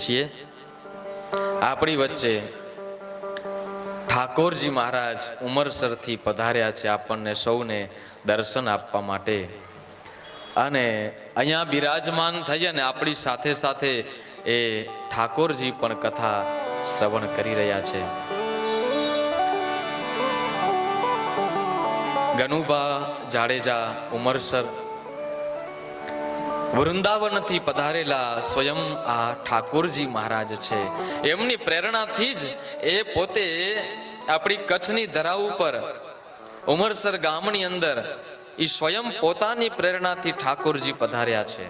છીએ। આપણી વચ્ચે ઠાકોરજી મહારાજ ઉમરસરથી પધાર્યા છે આપણને સૌને દર્શન આપવા માટે, અને અહીંયા બિરાજમાન થઈ અને આપણી સાથે સાથે એ ઠાકોરજી પણ કથા શ્રવણ કરી રહ્યા છે। ગનુભા જાડેજા ઉમરસર વૃંદાવનથી પધારેલા સ્વયં આ ઠાકોરજી મહારાજ છે। એમની પ્રેરણાથી જ એ પોતે આપણી કચ્છની ધરા ઉપર ઉમરસર ગામની અંદર એ સ્વયં પોતાની પ્રેરણાથી ઠાકોરજી પધાર્યા છે।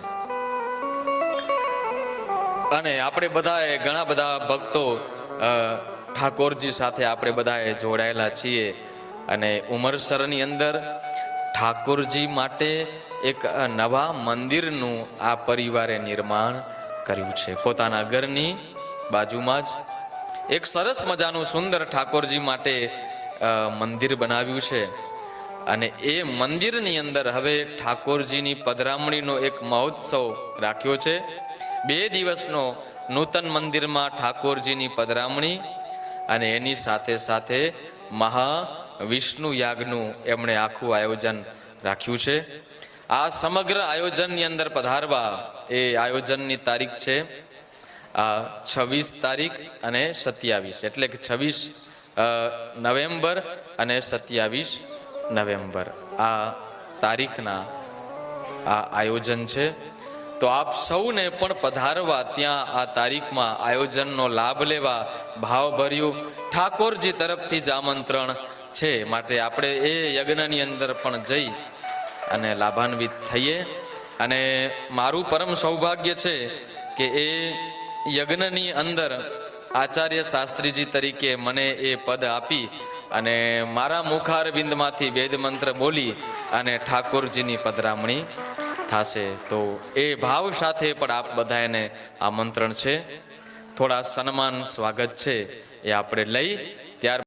અને આપણે બધાએ ઘણા બધા ભક્તો ઠાકોરજી સાથે આપણે બધાએ જોડાયેલા છીએ, અને ઉમરસરની અંદર ઠાકોરજી માટે એક નવા મંદિરનું આ પરિવારે નિર્માણ કર્યું છે। પોતાના ઘરની બાજુમાં જ એક સરસ મજાનું સુંદર ઠાકોરજી માટે મંદિર બનાવ્યું છે, અને એ મંદિરની અંદર હવે ઠાકોરજીની પધરામણીનો એક મહોત્સવ રાખ્યો છે। 2 દિવસનો નૂતન મંદિરમાં ઠાકોરજીની પધરામણી, અને એની સાથે સાથે મહાવિષ્ણુ યાગનું એમણે આખું આયોજન રાખ્યું છે। આ સમગ્ર આયોજનની અંદર પધારવા એ આયોજનની તારીખ છે 26 તારીખ અને 27, એટલે કે 26 નવેમ્બર અને 27 નવેમ્બર આ તારીખના આ આયોજન છે। તો આપ સૌને પણ પધારવા, ત્યાં આ તારીખમાં આયોજનનો લાભ લેવા ભાવભર્યું ઠાકોરજી તરફથી જ આમંત્રણ છે। માટે આપણે એ યજ્ઞની અંદર પણ જઈ અને લાભાન્વિત થઈએ। અને મારું પરમ સૌભાગ્ય છે કે એ યજ્ઞની અંદર આચાર્ય શાસ્ત્રીજી તરીકે મને એ પદ આપી અને મારા મુખારવિંદમાંથી વેદ મંત્ર બોલી અને ઠાકોરજીની પધરામણી થશે। તો એ ભાવ સાથે પણ આપ બધાને આમંત્રણ છે। થોડા સન્માન સ્વાગત છે એ આપણે લઈ ત્યાર